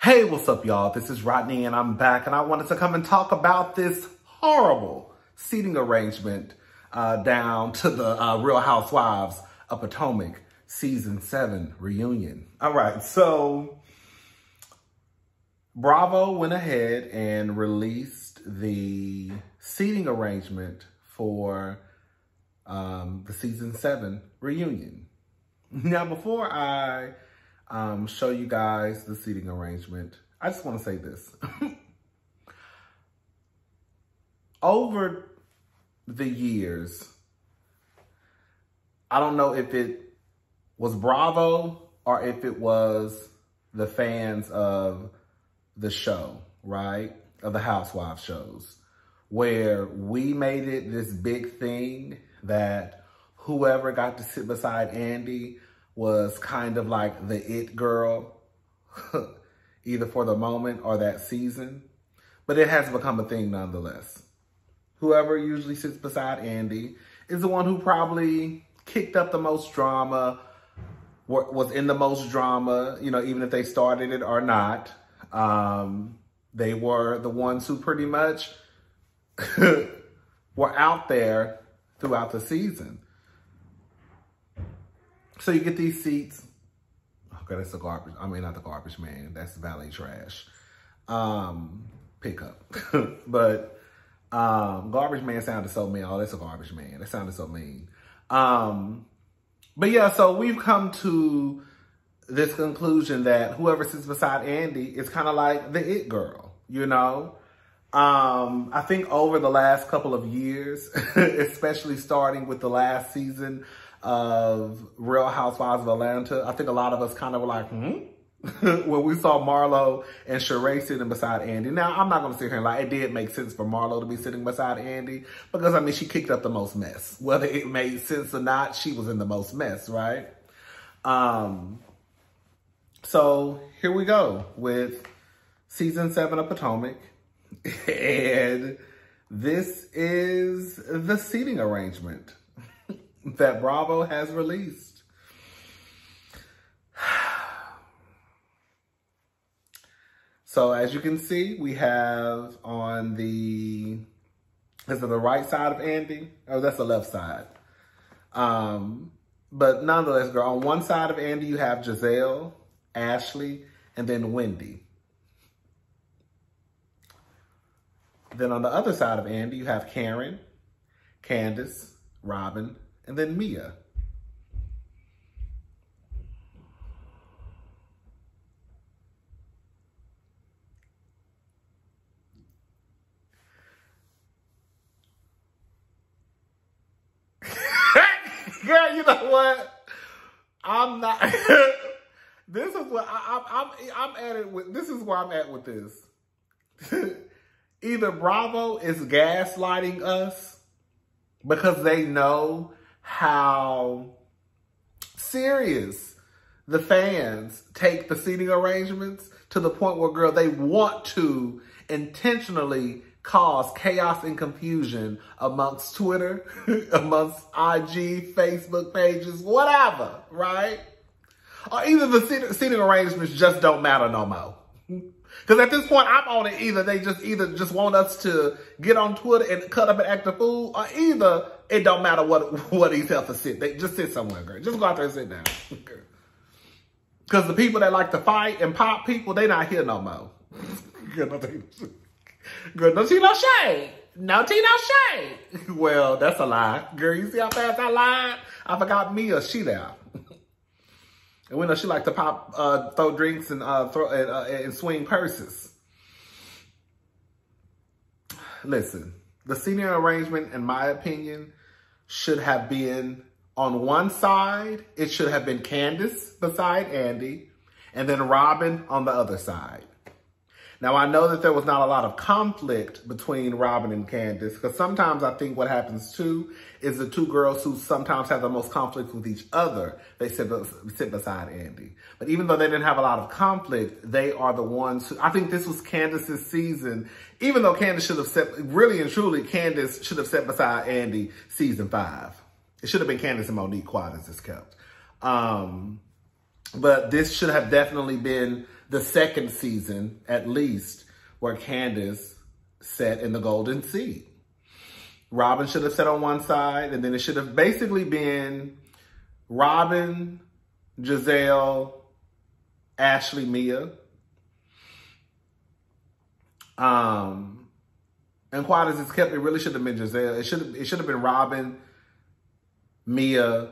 Hey, what's up, y'all? This is Rodney, and I'm back, and I wanted to come and talk about this horrible seating arrangement down to the Real Housewives of Potomac Season 7 reunion. All right, so Bravo went ahead and released the seating arrangement for the Season 7 reunion. Now, before I show you guys the seating arrangement, I just want to say this. Over the years, I don't know if it was Bravo or if it was the fans of the show, right? Of the Housewives shows, where we made it this big thing that whoever got to sit beside Andy was kind of like the it girl, either for the moment or that season. But it has become a thing nonetheless. Whoever usually sits beside Andy is the one who probably kicked up the most drama, was in the most drama, you know, even if they started it or not. They were the ones who pretty much were out there throughout the season. So you get these seats. Okay, that's the garbage. I mean, not the garbage man. That's valet trash. Pickup. But garbage man sounded so mean. Oh, that's a garbage man. That sounded so mean. But yeah, so we've come to this conclusion that whoever sits beside Andy is kind of like the it girl, you know? I think over the last couple of years, especially starting with the last season of Real Housewives of Atlanta, I think a lot of us kind of were like, when we saw Marlo and Sheree sitting beside Andy. Now, I'm not going to sit here and lie. It did make sense for Marlo to be sitting beside Andy because, I mean, she kicked up the most mess. Whether it made sense or not, she was in the most mess, right? So here we go with Season 7 of Potomac. And this is the seating arrangement that Bravo has released. So as you can see, we have on the, is it the right side of Andy? Oh, that's the left side. But nonetheless, girl, on one side of Andy, you have Giselle, Ashley, and then Wendy. Then on the other side of Andy, you have Karen, Candace, Robin, and then Mia. Girl, you know what? I'm not. This is what I'm at it with. This is where I'm at with this. Either Bravo is gaslighting us because they know how serious the fans take the seating arrangements to the point where, girl, they want to intentionally cause chaos and confusion amongst Twitter, amongst IG, Facebook pages, whatever, right? Or either the seating arrangements just don't matter no more. Because at this point, I'm on it. Either they just want us to get on Twitter and cut up and act a fool, or either it don't matter what he tells to sit. They just sit somewhere, girl. Just go out there and sit down. Because the people that like to fight and pop people, they not here no more. Girl, no tea, no shade. No tea, no shade. Well, that's a lie. Girl, you see how fast I lied? I forgot Mia, she there. And we know she like to pop, throw drinks and swing purses. Listen, the seating arrangement, in my opinion, should have been on one side. It should have been Candace beside Andy, and then Robin on the other side. Now, I know that there was not a lot of conflict between Robin and Candace, because sometimes I think what happens too is the two girls who sometimes have the most conflict with each other, they sit beside Andy. But even though they didn't have a lot of conflict, they are the ones who, I think this was Candace's season, even though Candace should have sat, really and truly, Candace should have sat beside Andy Season 5. It should have been Candace and Monique, quiet as it's kept. But this should have definitely been the second season, at least, where Candace sat in the golden seat. Robin should have sat on one side, and then it should have basically been Robin, Giselle, Ashley, Mia. And quiet as it's kept, it really should have been Giselle. It should have been Robin, Mia,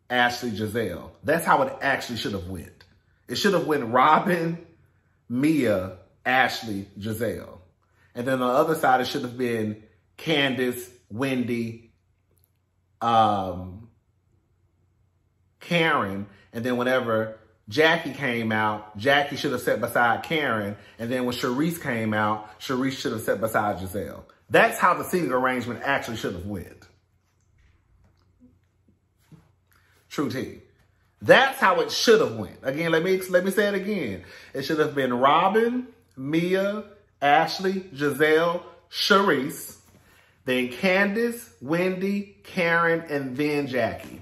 Ashley, Giselle. That's how it actually should have went. It should have went Robin, Mia, Ashley, Giselle. And then on the other side, it should have been Candace, Wendy, Karen. And then whenever Jackie came out, Jackie should have sat beside Karen. And then when Charisse came out, Charisse should have sat beside Giselle. That's how the seating arrangement actually should have went. True tea. That's how it should have went. Again, let me say it again. It should have been Robin, Mia, Ashley, Giselle, Charisse, then Candace, Wendy, Karen, and then Jackie.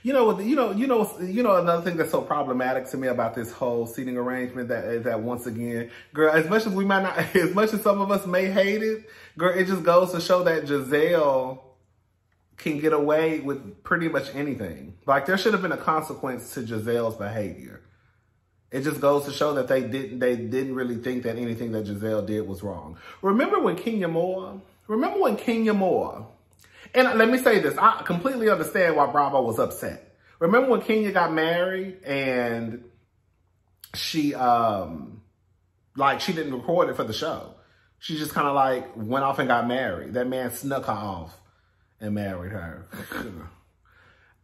You know another thing that's so problematic to me about this whole seating arrangement that once again, girl, as much as some of us may hate it, girl, it just goes to show that Giselle can get away with pretty much anything. Like, there should have been a consequence to Giselle's behavior. It just goes to show that they didn't really think that anything that Giselle did was wrong. Remember when Kenya Moore, and let me say this, I completely understand why Bravo was upset. Remember when Kenya got married and she didn't record it for the show. She just kind of like went off and got married. That man snuck her off and married her.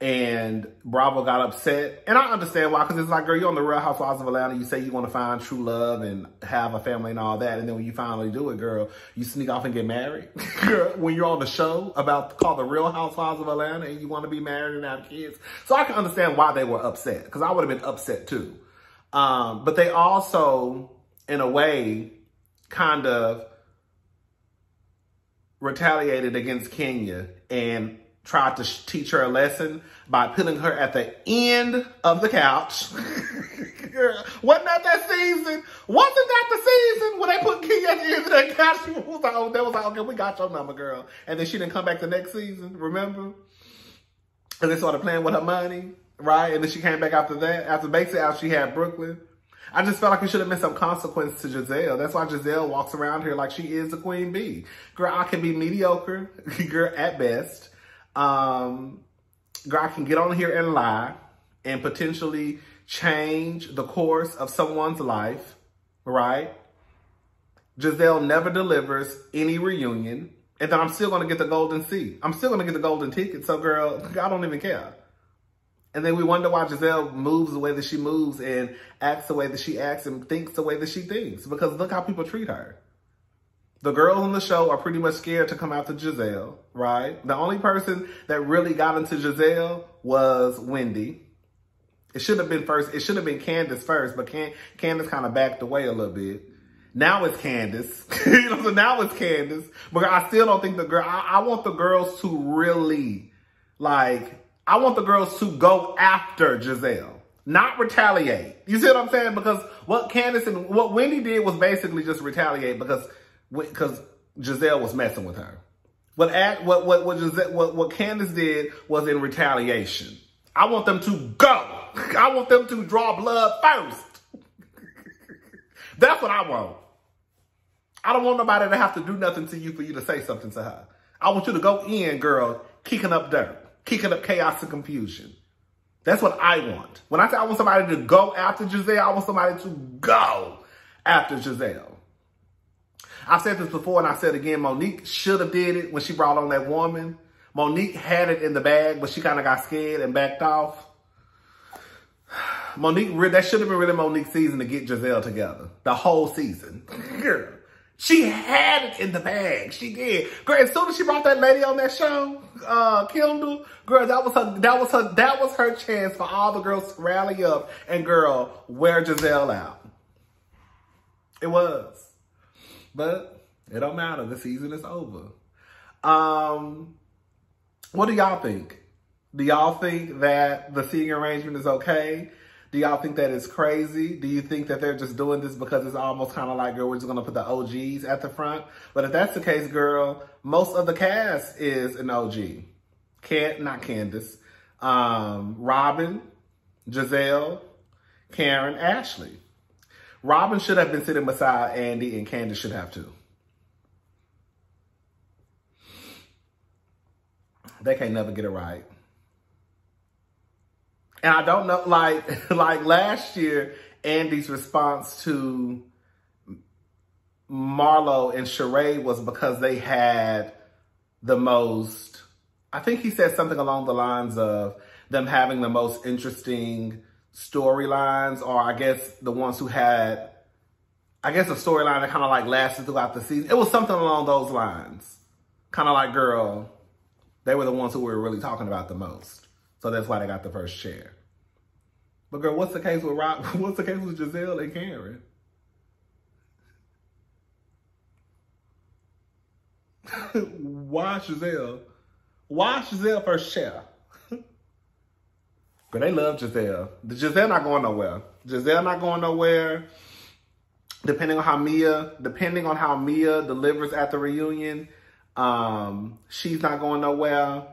And Bravo got upset. And I understand why, because it's like, girl, you're on the Real Housewives of Atlanta. You say you want to find true love and have a family and all that. And then when you finally do it, girl, you sneak off and get married. Girl, when you're on the show called the Real Housewives of Atlanta and you want to be married and have kids. So I can understand why they were upset, because I would have been upset too. But they also, in a way, kind of retaliated against Kenya and tried to teach her a lesson by putting her at the end of the couch. Girl, wasn't that season? Wasn't that the season when they put Kenya at the end of that couch? They was like, okay, we got your number, girl. And then she didn't come back the next season, remember? And they started playing with her money, right? And then she came back after that. After basically after she had Brooklyn. I just felt like it should have been some consequence to Giselle. That's why Giselle walks around here like she is the queen bee. Girl, I can be mediocre, girl, at best. Girl, I can get on here and lie and potentially change the course of someone's life, right? Giselle never delivers any reunion, and then I'm still going to get the golden seat. I'm still going to get the golden ticket, so girl, I don't even care. And then we wonder why Giselle moves the way that she moves and acts the way that she acts and thinks the way that she thinks, because look how people treat her. The girls on the show are pretty much scared to come out to Giselle, right? The only person that really got into Giselle was Wendy. It should have been Candace first, but Candace kind of backed away a little bit. Now it's Candace. So now it's Candace. But I still don't think I want the girls to really, I want the girls to go after Giselle, not retaliate. You see what I'm saying? Because what Wendy did was basically just retaliate because Giselle was messing with her. What Candace did was in retaliation. I want them to go. I want them to draw blood first. That's what I want. I don't want nobody to have to do nothing to you for you to say something to her. I want you to go in, girl, kicking up dirt, kicking up chaos and confusion. That's what I want. When I say I want somebody to go after Giselle, I want somebody to go after Giselle. I've said this before and I said again, Monique should have did it when she brought on that woman. Monique had it in the bag, but she kind of got scared and backed off. That should have been really Monique's season to get Giselle together. The whole season. Girl, she had it in the bag. She did. Girl, as soon as she brought that lady on that show, Kendall, girl, that was her chance for all the girls to rally up and, girl, wear Giselle out. It was. But it don't matter. The season is over. What do y'all think? Do y'all think that the seating arrangement is okay? Do y'all think that it's crazy? Do you think that they're just doing this because it's almost kind of like, girl, we're just going to put the OGs at the front? But if that's the case, girl, most of the cast is an OG. Not Candace. Robin, Giselle, Karen, Ashley. Robin should have been sitting beside Andy, and Candace should have too. They can't never get it right. And I don't know, like last year, Andy's response to Marlo and Sheree was because they had the most, I think he said something along the lines of them having the most interesting storylines, or I guess the ones who had, I guess a storyline that kind of like lasted throughout the season. It was something along those lines. Kind of like, girl, they were the ones who were really talking about the most. So that's why they got the first chair. But girl, what's the case with what's the case with Giselle and Karen? Why Giselle? Why Giselle first chair? Girl, they love Giselle. Giselle not going nowhere. Giselle not going nowhere. Depending on how Mia delivers at the reunion, she's not going nowhere.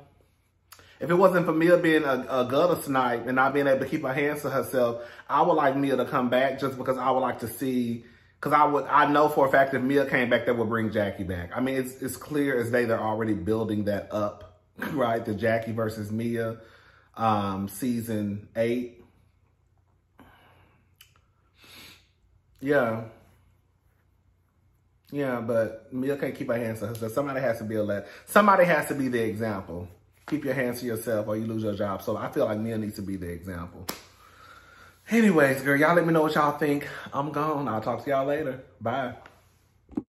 If it wasn't for Mia being a gutter snipe and not being able to keep her hands to herself, I would like Mia to come back just because I would like to see, because I know for a fact if Mia came back, that would bring Jackie back. I mean, it's clear as day they're already building that up, right? The Jackie versus Mia, season 8. Yeah. Yeah, but Mia can't keep her hands to herself. Somebody has to be the example. Keep your hands to yourself or you lose your job. So I feel like Mia needs to be the example. Anyways, girl, y'all let me know what y'all think. I'm gone. I'll talk to y'all later. Bye.